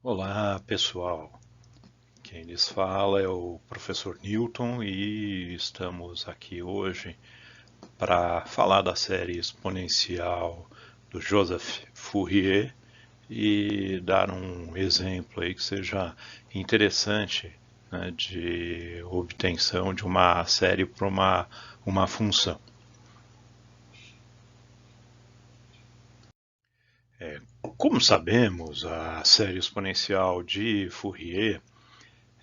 Olá, pessoal. Quem lhes fala é o professor Newton e estamos aqui hoje para falar da série exponencial do Joseph Fourier e dar um exemplo aí que seja interessante, né, de obtenção de uma série para uma função. Como sabemos, a série exponencial de Fourier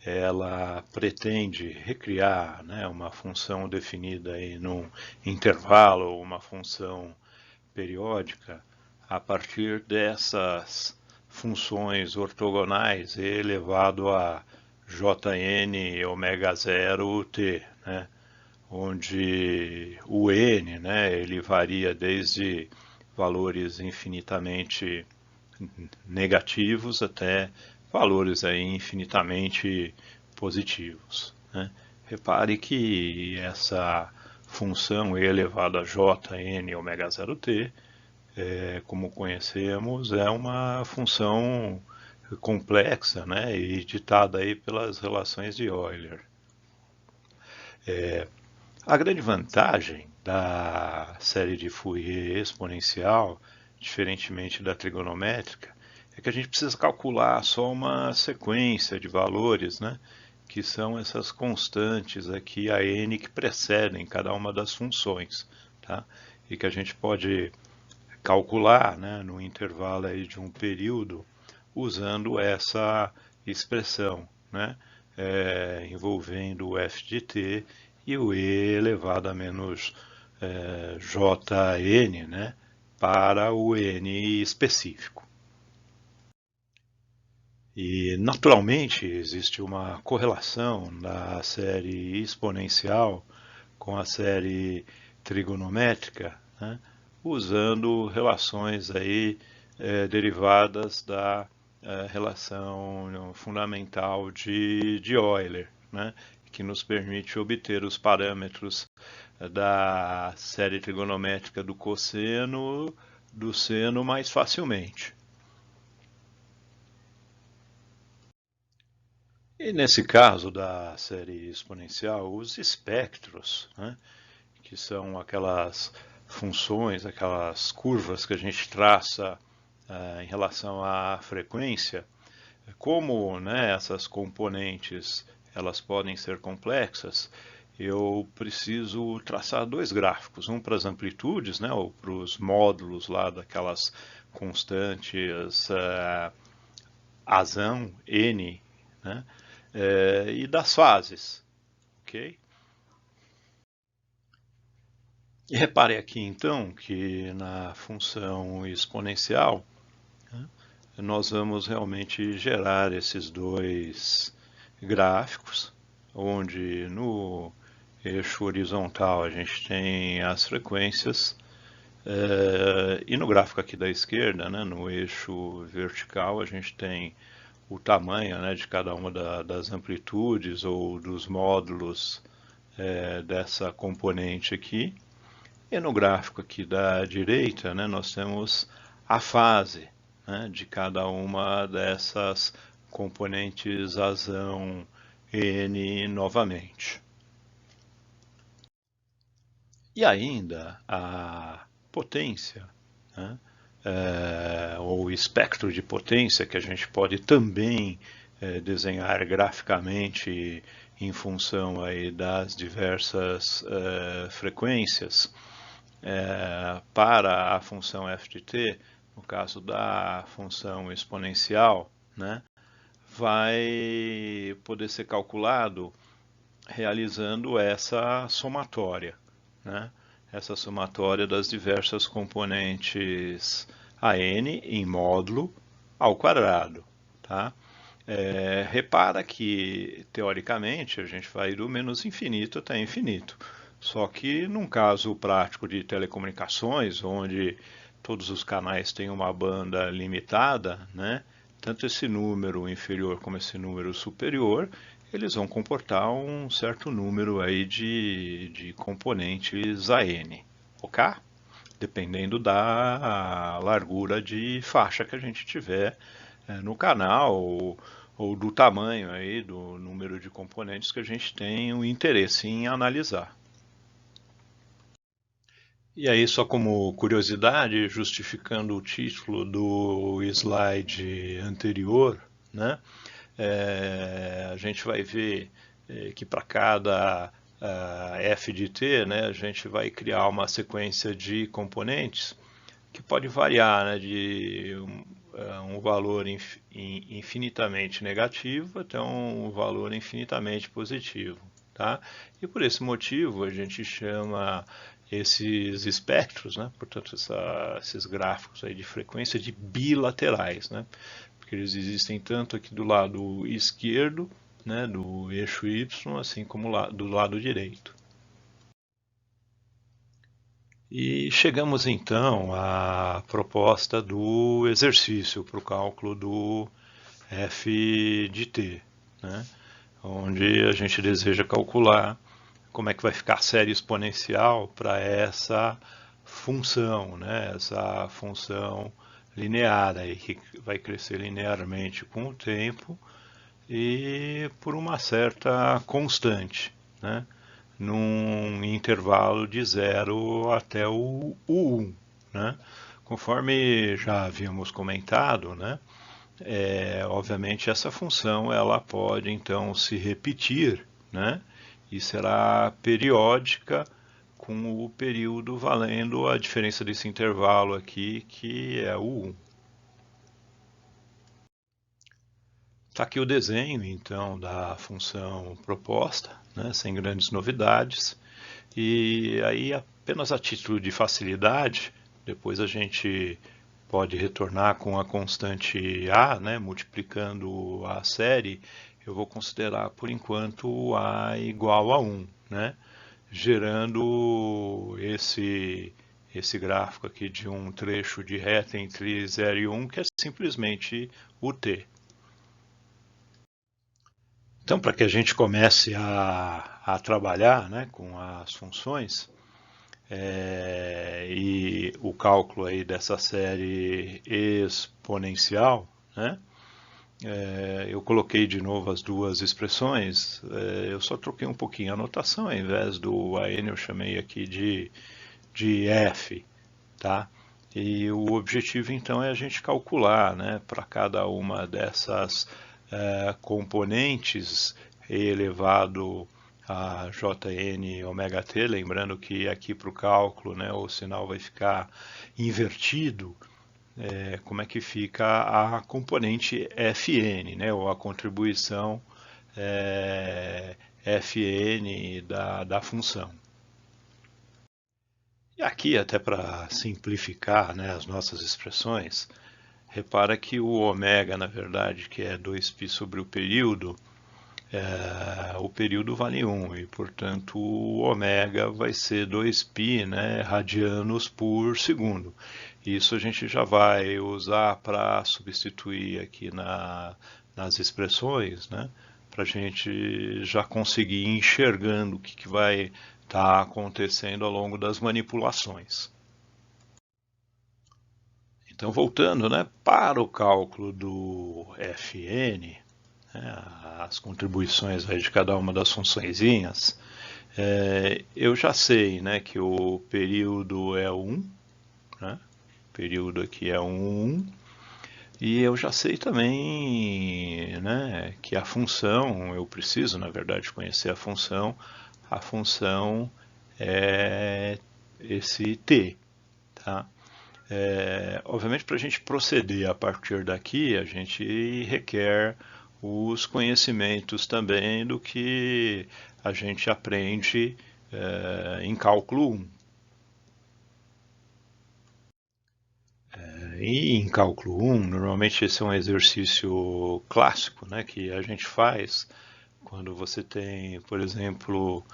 ela pretende recriar, né, uma função definida aí num intervalo, uma função periódica, a partir dessas funções ortogonais e elevado a jn ômega zero t, né, onde o n, né, ele varia desde valores infinitamente negativos até valores aí infinitamente positivos, né? Repare que essa função e elevado a jn ômega zero t, como conhecemos, é uma função complexa, né, e ditada aí pelas relações de Euler. A grande vantagem da série de Fourier exponencial, diferentemente da trigonométrica, é que a gente precisa calcular só uma sequência de valores, né? Que são essas constantes aqui, a n, que precedem cada uma das funções. Tá? E que a gente pode calcular, né, no intervalo aí de um período usando essa expressão, né, envolvendo o f de t e o e elevado a menos jn, né, para o n específico. E, naturalmente, existe uma correlação da série exponencial com a série trigonométrica, né, usando relações aí derivadas da relação fundamental de Euler, né, que nos permite obter os parâmetros da série trigonométrica do cosseno do seno mais facilmente. E nesse caso da série exponencial, os espectros, né, que são aquelas funções, aquelas curvas que a gente traça em relação à frequência, como, né, essas componentes elas podem ser complexas, eu preciso traçar dois gráficos, um para as amplitudes, né, ou para os módulos lá daquelas constantes azão, n, né, e das fases, ok? E repare aqui então que na função exponencial, né, nós vamos realmente gerar esses dois gráficos, onde no eixo horizontal a gente tem as frequências, e no gráfico aqui da esquerda, né, no eixo vertical, a gente tem o tamanho, né, de cada uma das amplitudes ou dos módulos dessa componente aqui. E no gráfico aqui da direita, né, nós temos a fase, né, de cada uma dessas componentes azão n novamente. E ainda a potência, né, ou espectro de potência, que a gente pode também desenhar graficamente em função aí das diversas frequências, para a função f de t, no caso da função exponencial, né, vai poder ser calculado realizando essa somatória, né, essa somatória das diversas componentes a n em módulo ao quadrado. Tá? Repara que, teoricamente, a gente vai do menos infinito até infinito. Só que num caso prático de telecomunicações, onde todos os canais têm uma banda limitada, né, tanto esse número inferior como esse número superior, eles vão comportar um certo número aí de componentes AN, ok? Dependendo da largura de faixa que a gente tiver no canal ou do tamanho aí, do número de componentes que a gente tem o interesse em analisar. E aí, só como curiosidade, justificando o título do slide anterior, né? A gente vai ver que para cada f de t, né, a gente vai criar uma sequência de componentes que pode variar, né, de um valor infinitamente negativo até um valor infinitamente positivo. Tá? E por esse motivo a gente chama esses espectros, né, portanto esses gráficos aí de frequência de bilaterais, né, porque eles existem tanto aqui do lado esquerdo, né, do eixo y, assim como do lado direito. E chegamos então à proposta do exercício para o cálculo do f de t, né? Onde a gente deseja calcular como é que vai ficar a série exponencial para essa função, né? Essa função linear aí, que vai crescer linearmente com o tempo e por uma certa constante, né? Num intervalo de 0 até o 1, né? Conforme já havíamos comentado, né? Obviamente essa função ela pode então se repetir, né? E será periódica com o período valendo a diferença desse intervalo aqui, que é o 1. Está aqui o desenho, então, da função proposta, né, sem grandes novidades. E aí, apenas a título de facilidade, depois a gente pode retornar com a constante A, né, multiplicando a série, eu vou considerar, por enquanto, A igual a 1, né, gerando esse gráfico aqui de um trecho de reta entre 0 e 1, que é simplesmente o t. Então, para que a gente comece a trabalhar, né, com as funções e o cálculo aí dessa série exponencial, né, eu coloquei de novo as duas expressões, eu só troquei um pouquinho a notação, ao invés do AN eu chamei aqui de F, tá? E o objetivo então é a gente calcular, né, para cada uma dessas componentes e elevado a jn ômega t, lembrando que aqui para o cálculo, né, o sinal vai ficar invertido, como é que fica a componente Fn, né, ou a contribuição Fn da função. E aqui, até para simplificar, né, as nossas expressões, repara que o ômega, na verdade, que é 2π sobre o período vale 1 e, portanto, o ômega vai ser 2π, né, radianos por segundo. Isso a gente já vai usar para substituir aqui nas expressões, né, para a gente já conseguir ir enxergando o que vai estar acontecendo ao longo das manipulações. Então, voltando, né, para o cálculo do Fn, né, as contribuições aí de cada uma das funçõezinhas, eu já sei, né, que o período é 1, né, o período aqui é 1, e eu já sei também, né, que a função, eu preciso, na verdade, conhecer a função é esse t, tá? Obviamente, para a gente proceder a partir daqui, a gente requer os conhecimentos também do que a gente aprende em cálculo 1. E em cálculo 1, normalmente esse é um exercício clássico, né, que a gente faz quando você tem, por exemplo,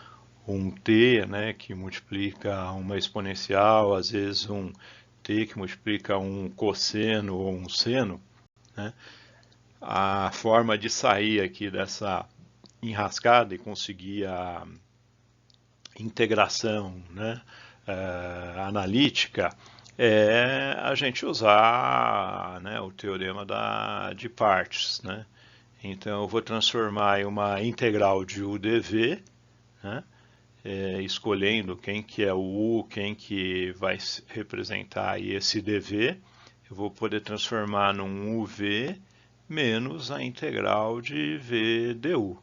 um t, né, que multiplica uma exponencial, às vezes um t que multiplica um cosseno ou um seno, né? A forma de sair aqui dessa enrascada e conseguir a integração, né, analítica é a gente usar, né, o teorema de partes, né? Então eu vou transformar em uma integral de UdV, né? Escolhendo quem que é o U, quem que vai representar aí esse dV, eu vou poder transformar num UV menos a integral de V du,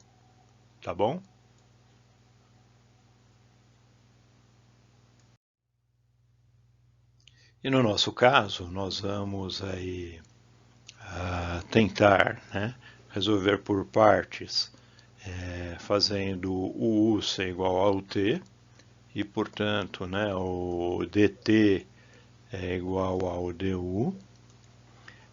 tá bom? E no nosso caso, nós vamos aí tentar, né, resolver por partes, fazendo o U ser igual ao T, e portanto, né, o dt é igual ao du,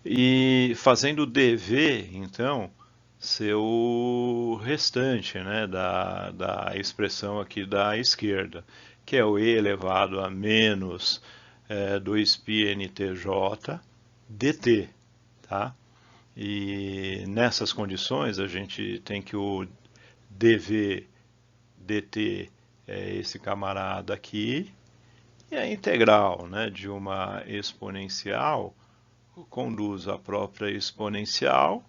e fazendo o dv, então, ser o restante, né, da expressão aqui da esquerda, que é o e elevado a menos 2πntj dt, tá? E nessas condições a gente tem que o dv dt é esse camarada aqui, e a integral, né, de uma exponencial conduz à própria exponencial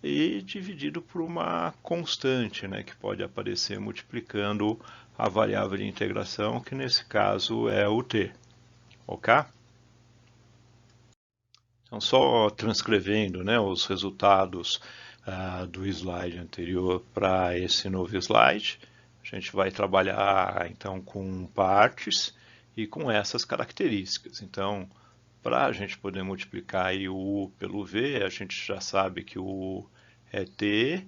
e dividido por uma constante, né, que pode aparecer multiplicando a variável de integração, que nesse caso é o t, ok? Então, só transcrevendo, né, os resultados do slide anterior para esse novo slide, a gente vai trabalhar então com partes e com essas características. Então, para a gente poder multiplicar aí o U pelo V, a gente já sabe que o U é T,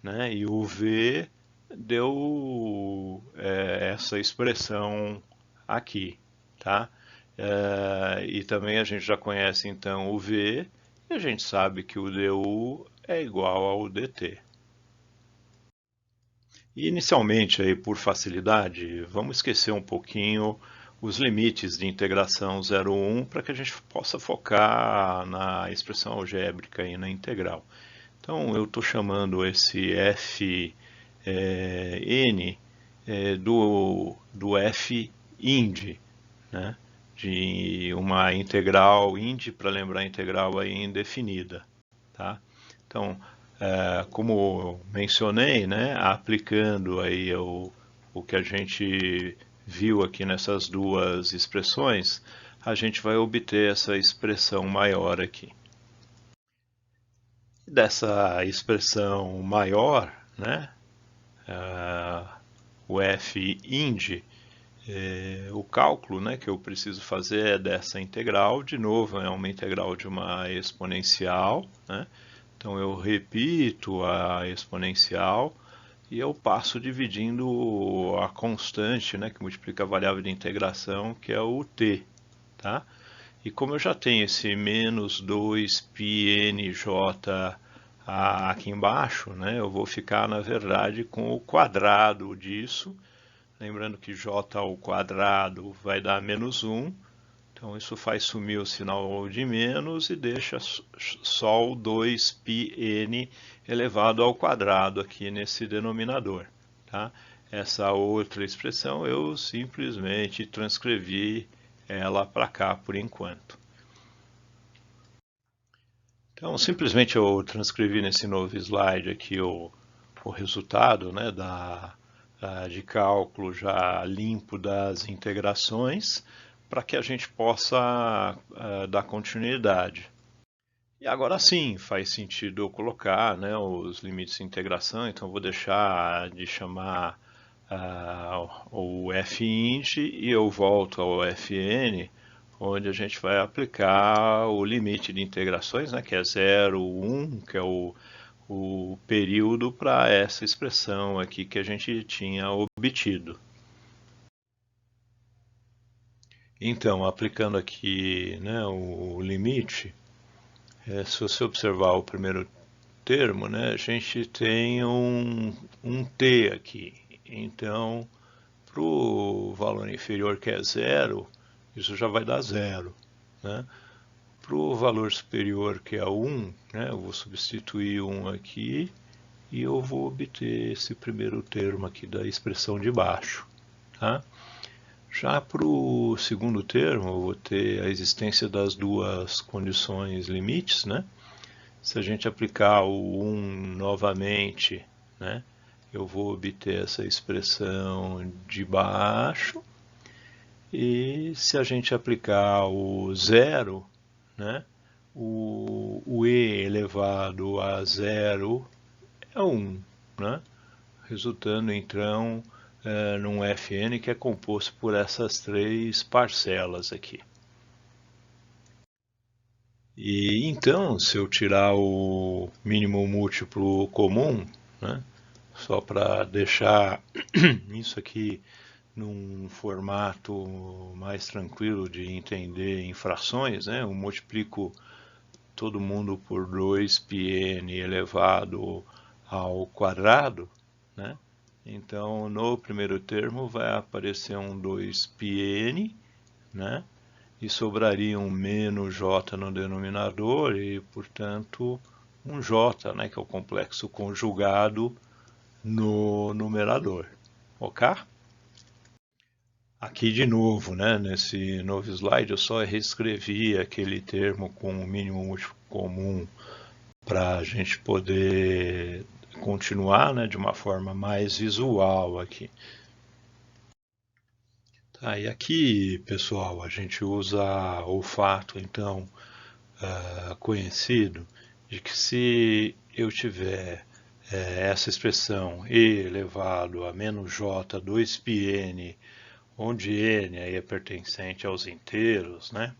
né, e o V deu essa expressão aqui, tá? E também a gente já conhece então o V, e a gente sabe que o du é igual ao dt. E inicialmente, aí, por facilidade, vamos esquecer um pouquinho os limites de integração 0,1 para que a gente possa focar na expressão algébrica e na integral. Então eu estou chamando esse f n do f ind, né? De uma integral ind, para lembrar a integral aí indefinida, tá? Então, como mencionei, né, aplicando aí o que a gente viu aqui nessas duas expressões, a gente vai obter essa expressão maior aqui. Dessa expressão maior, né, o f ind, o cálculo, né, que eu preciso fazer é dessa integral, de novo é uma integral de uma exponencial, né? Então eu repito a exponencial e eu passo dividindo a constante, né, que multiplica a variável de integração, que é o t, tá? E como eu já tenho esse menos 2πnj aqui embaixo, né, eu vou ficar, na verdade, com o quadrado disso. Lembrando que j ao quadrado vai dar menos 1, então isso faz sumir o sinal de menos e deixa só o 2πn elevado ao quadrado aqui nesse denominador, tá? Essa outra expressão eu simplesmente transcrevi ela para cá por enquanto. Então, simplesmente eu transcrevi nesse novo slide aqui o resultado, né, de cálculo já limpo das integrações, para que a gente possa dar continuidade. E agora sim, faz sentido eu colocar, né, os limites de integração, então eu vou deixar de chamar o fint e eu volto ao fn, onde a gente vai aplicar o limite de integrações, né, que é 0, 1, que é o período para essa expressão aqui que a gente tinha obtido. Então, aplicando aqui, né, o limite, se você observar o primeiro termo, né, a gente tem um t aqui. Então, para o valor inferior, que é 0, isso já vai dar 0. Né? Para o valor superior, que é 1, né, eu vou substituir 1 aqui e eu vou obter esse primeiro termo aqui da expressão de baixo. Tá? Já para o segundo termo, eu vou ter a existência das duas condições limites, né? Se a gente aplicar o 1 novamente, né, eu vou obter essa expressão de baixo. E se a gente aplicar o zero, né, o e elevado a zero é 1, né, resultando então num Fn que é composto por essas três parcelas aqui. E então, se eu tirar o mínimo múltiplo comum, né, só para deixar isso aqui num formato mais tranquilo de entender em frações, né, eu multiplico todo mundo por 2πn elevado ao quadrado, né, então no primeiro termo vai aparecer um 2πn, né, e sobraria um menos j no denominador e, portanto, um j, né, que é o complexo conjugado no numerador. Ok? Aqui de novo, né, nesse novo slide, eu só reescrevi aquele termo com o mínimo múltiplo comum para a gente poder continuar, né, de uma forma mais visual aqui. Tá, e aqui, pessoal, a gente usa o fato, então, conhecido de que se eu tiver essa expressão e elevado a menos j 2πn, onde n aí é pertencente aos inteiros, né?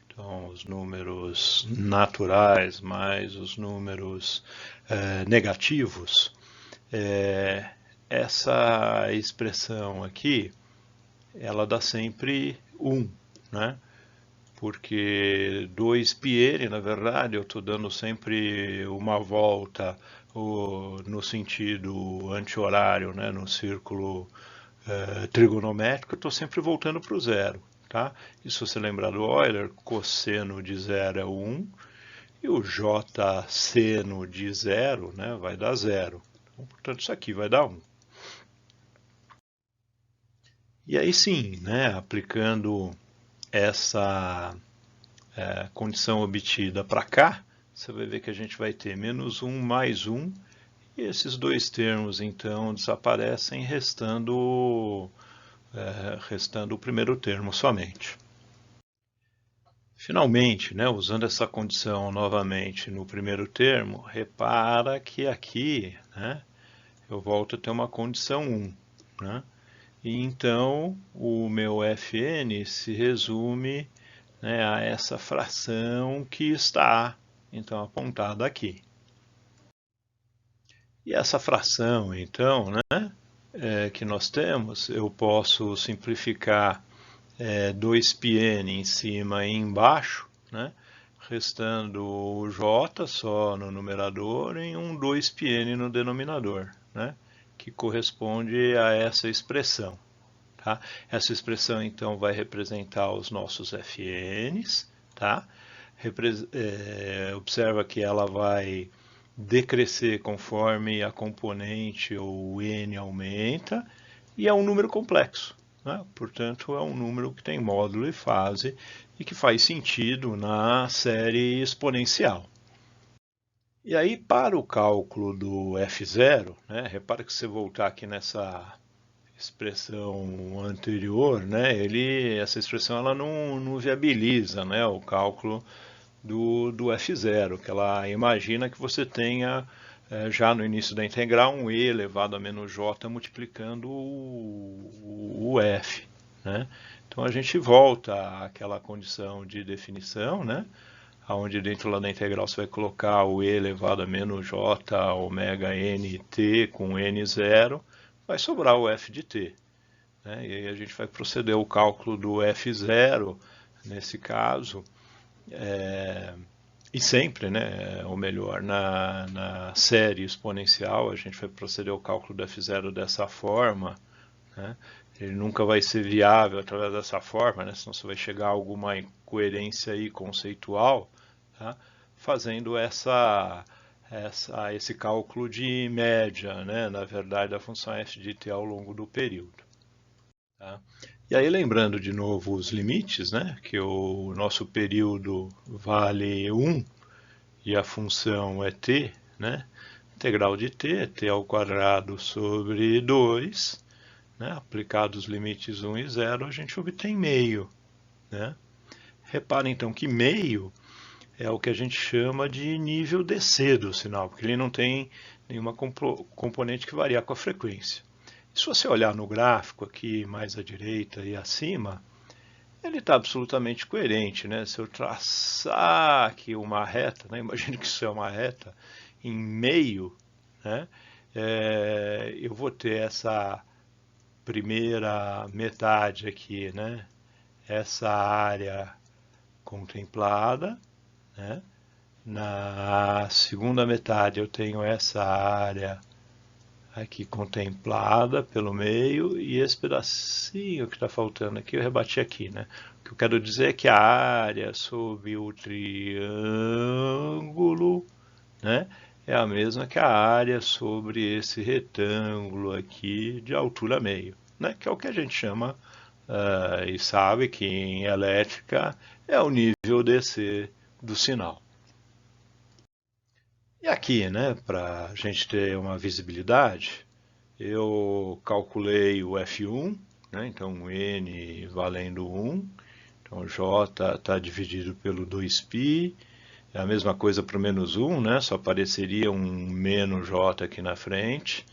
Então, os números naturais mais os números negativos, essa expressão aqui, ela dá sempre 1, né? Porque 2πn, na verdade, eu estou dando sempre uma volta no sentido anti-horário, né, no círculo trigonométrico, eu estou sempre voltando para o zero. Tá? E se você lembrar do Euler, cosseno de zero é 1, e o j seno de zero, né, vai dar zero. Então, portanto, isso aqui vai dar 1. E aí sim, né, aplicando essa condição obtida para cá, você vai ver que a gente vai ter menos 1 mais 1, e esses dois termos então desaparecem, restando o primeiro termo somente. Finalmente, né, usando essa condição novamente no primeiro termo, repara que aqui, né, eu volto a ter uma condição 1. Né, e então o meu Fn se resume, né, a essa fração que está então apontada aqui. E essa fração, então, né, que nós temos, eu posso simplificar 2πn em cima e embaixo, né, restando o j só no numerador e um 2πn no denominador, né, que corresponde a essa expressão. Tá? Essa expressão, então, vai representar os nossos Fn's. Tá? Observa que ela vai decrescer conforme a componente ou n aumenta, e é um número complexo. Né? Portanto, é um número que tem módulo e fase e que faz sentido na série exponencial. E aí, para o cálculo do F0, né, repara que se você voltar aqui nessa expressão anterior, né, essa expressão ela não viabiliza, né, o cálculo do F0, que ela imagina que você tenha já no início da integral um e elevado a menos j multiplicando o f. Né? Então a gente volta àquela condição de definição, né, onde dentro lá da integral você vai colocar o e elevado a menos j omega n t com n0, vai sobrar o f de t. Né? E aí a gente vai proceder ao cálculo do F0, nesse caso, e sempre, né, ou melhor, na série exponencial, a gente vai proceder ao cálculo do F0 dessa forma. Né? Ele nunca vai ser viável através dessa forma, né? Senão você vai chegar a alguma incoerência aí conceitual, tá? Fazendo esse cálculo de média, né? Na verdade, da função f de t ao longo do período. Tá? E aí, lembrando de novo os limites, né, que o nosso período vale 1 e a função é t, né, integral de t ao quadrado sobre 2, né, aplicados os limites 1 e 0, a gente obtém meio. Né? Repara então que meio é o que a gente chama de nível DC do sinal, porque ele não tem nenhuma componente que varia com a frequência. Se você olhar no gráfico aqui mais à direita e acima, ele está absolutamente coerente, né? Se eu traçar aqui uma reta, né? Imagine que isso é uma reta em meio, né? Eu vou ter essa primeira metade aqui, né? Essa área contemplada, né? Na segunda metade eu tenho essa área aqui contemplada pelo meio e esse pedacinho que está faltando aqui eu rebati aqui, né? O que eu quero dizer é que a área sob o triângulo, né, é a mesma que a área sobre esse retângulo aqui de altura meio, né? Que é o que a gente chama e sabe que em elétrica é o nível DC do sinal. E aqui, né, para a gente ter uma visibilidade, eu calculei o F1, né, então N valendo 1, então J está dividido pelo 2π, é a mesma coisa para o menos 1, né, só apareceria um menos J aqui na frente.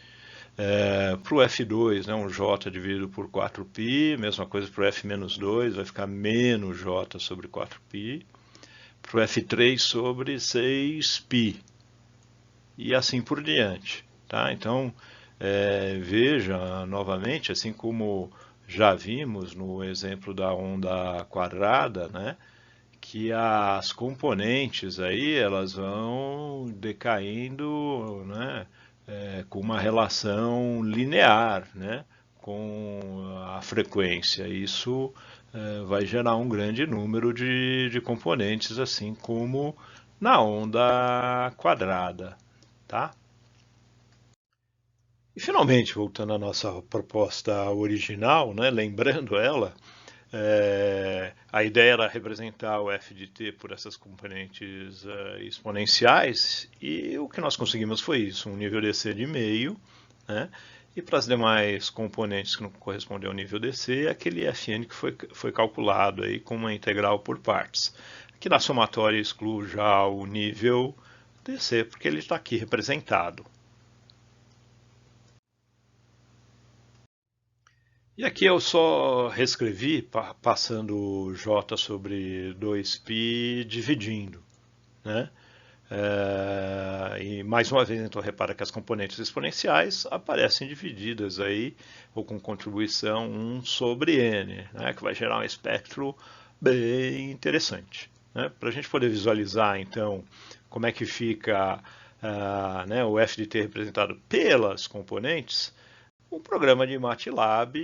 Para o F2, né, um J dividido por 4π, mesma coisa para o F-2, vai ficar menos J sobre 4π. Para o F3 sobre 6π. E assim por diante. Tá? Então, veja novamente, assim como já vimos no exemplo da onda quadrada, né, que as componentes aí elas vão decaindo, né, com uma relação linear, né, com a frequência. Isso vai gerar um grande número de componentes, assim como na onda quadrada. Tá? E finalmente, voltando à nossa proposta original, né, lembrando ela, a ideia era representar o f de t por essas componentes exponenciais, e o que nós conseguimos foi isso, um nível DC de meio, né, e para as demais componentes que não correspondem ao nível DC, aquele Fn que foi calculado aí com uma integral por partes. Aqui na somatória excluo já o nível DC, porque ele está aqui representado. E aqui eu só reescrevi passando J sobre 2π dividindo, né? E mais uma vez, então, repara que as componentes exponenciais aparecem divididas aí, ou com contribuição 1 sobre n, né? Que vai gerar um espectro bem interessante. Né? Para a gente poder visualizar, então, como é que fica né, o f de t representado pelas componentes, o programa de MATLAB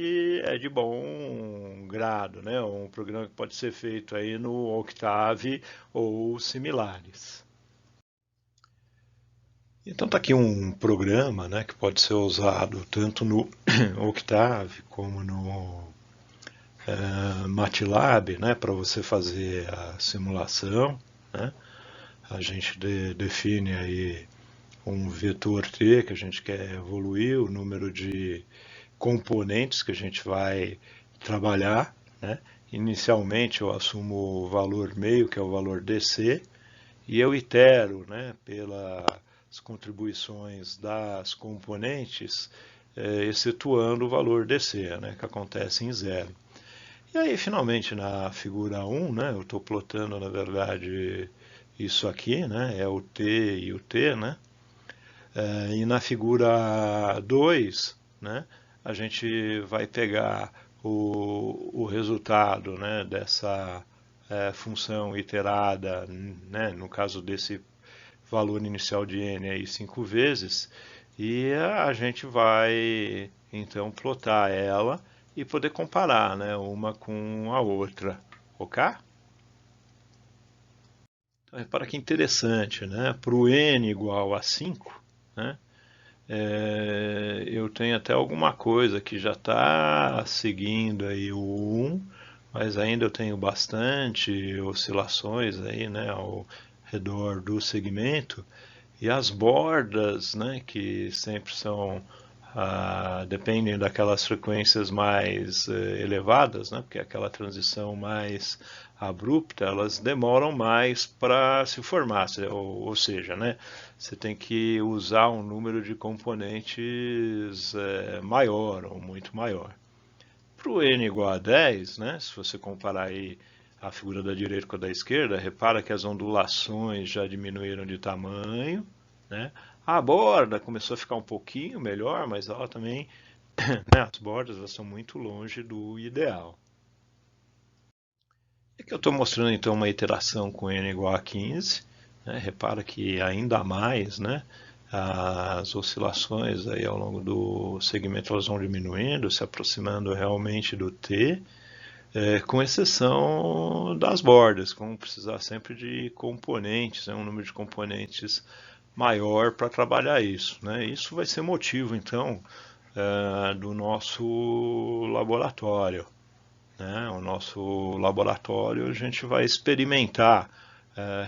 é de bom grado, né? Um programa que pode ser feito aí no Octave ou similares. Então está aqui um programa, né, que pode ser usado tanto no Octave como no MATLAB, né, para você fazer a simulação. Né? A gente define aí um vetor t que a gente quer evoluir, o número de componentes que a gente vai trabalhar. Né? Inicialmente eu assumo o valor meio, que é o valor DC, e eu itero, né, pelas contribuições das componentes, excetuando o valor DC, né, que acontece em zero. E aí, finalmente, na figura 1, né, eu estou plotando, na verdade, isso aqui, né, é o T e o T, né, e na figura 2, né, a gente vai pegar o resultado, né, dessa função iterada, né, no caso desse valor inicial de n aí 5 vezes, e a gente vai então plotar ela e poder comparar, né, uma com a outra, ok? Então, repara que interessante, né? Para o n igual a 5, né, eu tenho até alguma coisa que já está seguindo aí o 1, mas ainda eu tenho bastante oscilações aí, né, ao redor do segmento. E as bordas, né, que sempre são, dependem daquelas frequências mais elevadas, né, porque aquela transição mais abrupta, elas demoram mais para se formar, ou seja, né, você tem que usar um número de componentes maior ou muito maior. Para o n igual a 10, né, se você comparar aí a figura da direita com a da esquerda, repara que as ondulações já diminuíram de tamanho, né? A borda começou a ficar um pouquinho melhor, mas ela também, né, as bordas elas são muito longe do ideal. Aqui eu estou mostrando então uma iteração com n igual a 15. Né? Repara que ainda mais, né, as oscilações aí ao longo do segmento elas vão diminuindo, se aproximando realmente do t, com exceção das bordas, como precisar sempre de componentes, um número de componentes maior para trabalhar isso. Né? Isso vai ser motivo, então, do nosso laboratório. Né? O nosso laboratório a gente vai experimentar,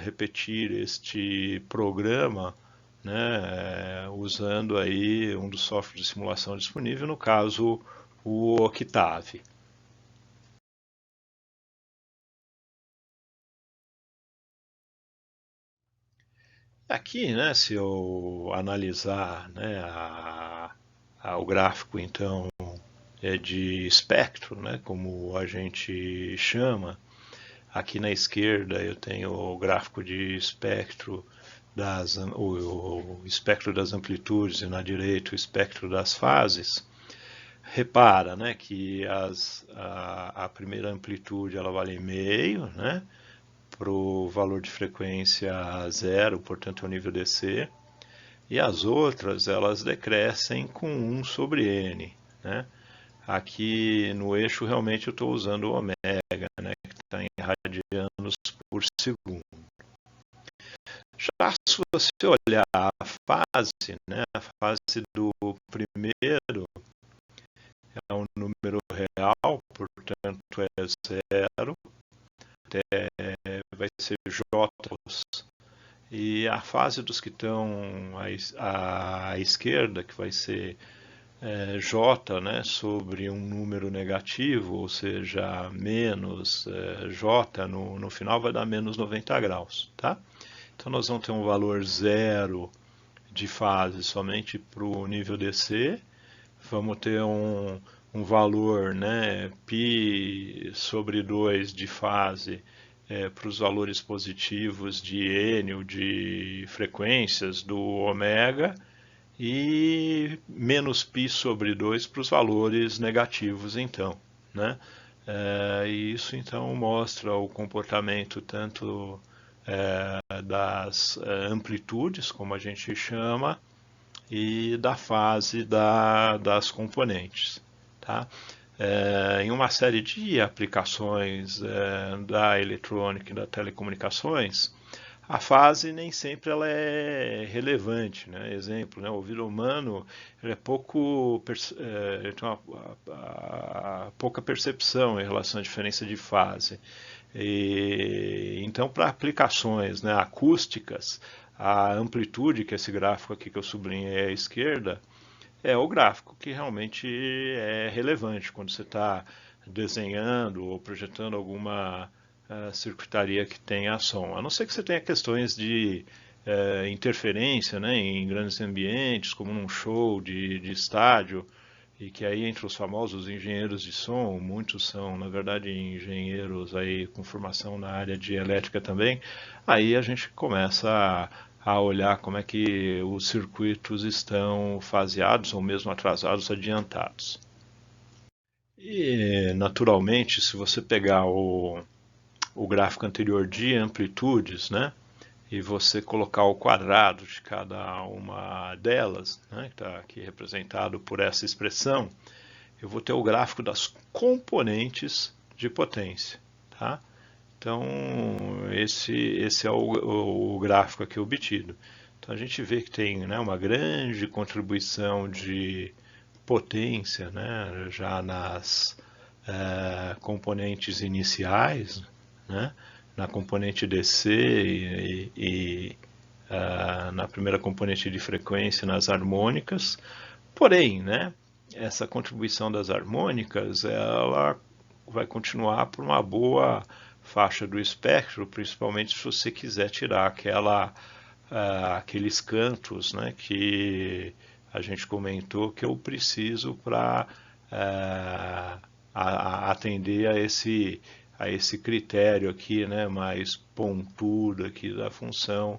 repetir este programa, né, usando aí um dos softwares de simulação disponível, no caso o Octave. Aqui, né, se eu analisar, né, o gráfico então de espectro, né, como a gente chama, aqui na esquerda eu tenho o gráfico de espectro o espectro das amplitudes e na direita o espectro das fases. Repara, né, que a primeira amplitude ela vale meio, né, para o valor de frequência zero, portanto é o nível DC, e as outras elas decrescem com 1 sobre n. Né? Aqui no eixo realmente eu estou usando o ômega, né, que está em radianos por segundo. Já se você olhar a fase, né, a fase do primeiro é um número real, portanto é zero, até vai ser J. E a fase dos que estão à esquerda, que vai ser J, né, sobre um número negativo, ou seja, menos J, no final vai dar menos 90 graus. Tá? Então nós vamos ter um valor zero de fase somente para o nível DC, vamos ter um valor, né, π sobre 2 de fase para os valores positivos de N ou de frequências do ômega, e menos π sobre 2 para os valores negativos, então. Né? E isso então mostra o comportamento tanto das amplitudes, como a gente chama, e da fase das componentes. Tá? Em uma série de aplicações da eletrônica e das telecomunicações, a fase nem sempre ela é relevante. Né? Exemplo, né? O ouvido humano ele é ele tem pouca percepção em relação à diferença de fase. Então, para aplicações, né, acústicas, a amplitude, que é esse gráfico aqui que eu sublinhei à esquerda, é o gráfico que realmente é relevante quando você está desenhando ou projetando alguma circuitaria que tenha som. A não ser que você tenha questões de interferência, né, em grandes ambientes, como num show de estádio, e que aí entre os famosos engenheiros de som, muitos são, na verdade, engenheiros aí com formação na área de elétrica também, aí a gente começa a olhar como é que os circuitos estão faseados ou mesmo atrasados, adiantados. E, naturalmente, se você pegar o gráfico anterior de amplitudes, né, e você colocar o quadrado de cada uma delas, né, que está aqui representado por essa expressão, eu vou ter o gráfico das componentes de potência. Tá? Então, esse é o gráfico aqui obtido. Então a gente vê que tem, né, uma grande contribuição de potência, né, já nas componentes iniciais, né, na componente DC na primeira componente de frequência, nas harmônicas. Porém, né, essa contribuição das harmônicas, ela vai continuar por uma boa faixa do espectro, principalmente se você quiser tirar aqueles cantos, né, que a gente comentou que eu preciso para atender a esse critério aqui, né, mais pontudo aqui da função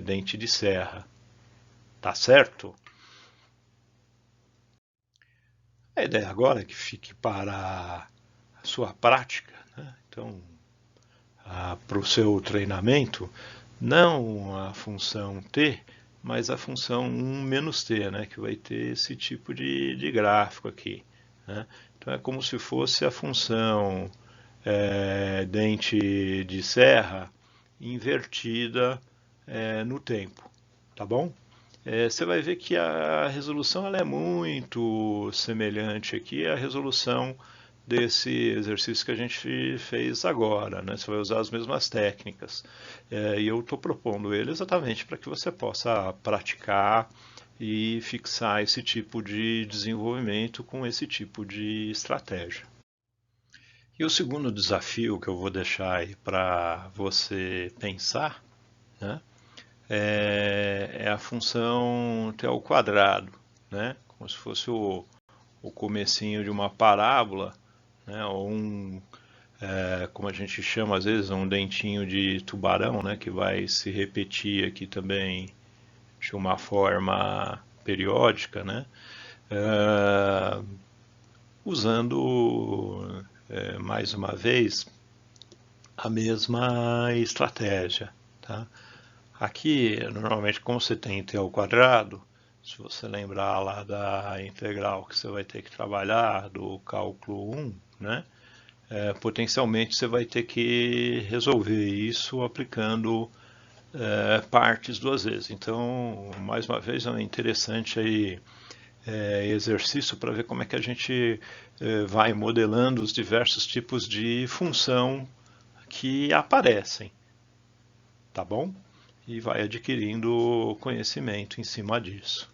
dente de serra. Tá certo? A ideia agora é que fique para a sua prática, né? Então, para o seu treinamento, não a função t, mas a função 1 menos t, né? Que vai ter esse tipo de gráfico aqui, né? Então é como se fosse a função dente de serra invertida no tempo, tá bom? Você vai ver que a resolução ela é muito semelhante aqui à resolução desse exercício que a gente fez agora, né? Você vai usar as mesmas técnicas. E eu estou propondo ele exatamente para que você possa praticar e fixar esse tipo de desenvolvimento com esse tipo de estratégia. E o segundo desafio que eu vou deixar aí para você pensar, né, é a função t ao quadrado, né, como se fosse o comecinho de uma parábola, né, ou como a gente chama às vezes, um dentinho de tubarão, né, que vai se repetir aqui também de uma forma periódica, né, usando mais uma vez a mesma estratégia, tá? Aqui, normalmente, como você tem t ao quadrado, se você lembrar lá da integral que você vai ter que trabalhar, do cálculo 1, né? Potencialmente você vai ter que resolver isso aplicando partes duas vezes. Então, mais uma vez, é interessante aí exercício para ver como é que a gente vai modelando os diversos tipos de função que aparecem, tá bom? E vai adquirindo conhecimento em cima disso.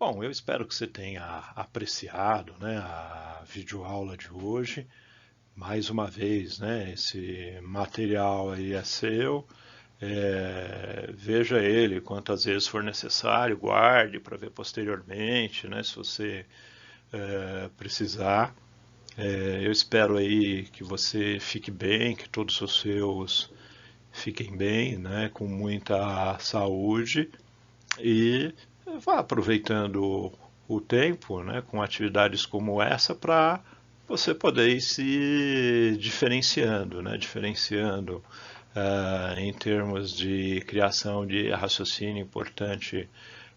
Bom, eu espero que você tenha apreciado, né, a videoaula de hoje. Mais uma vez, né, esse material aí é seu. Veja ele quantas vezes for necessário, guarde para ver posteriormente, né, se você precisar. Eu espero aí que você fique bem, que todos os seus fiquem bem, né, com muita saúde e vá aproveitando o tempo, né, com atividades como essa para você poder ir se diferenciando, né, diferenciando em termos de criação de raciocínio importante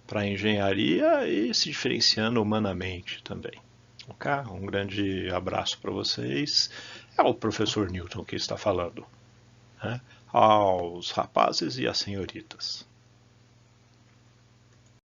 para a engenharia e se diferenciando humanamente também. Ok? Um grande abraço para vocês. É o professor Newton que está falando, né? Aos rapazes e às senhoritas.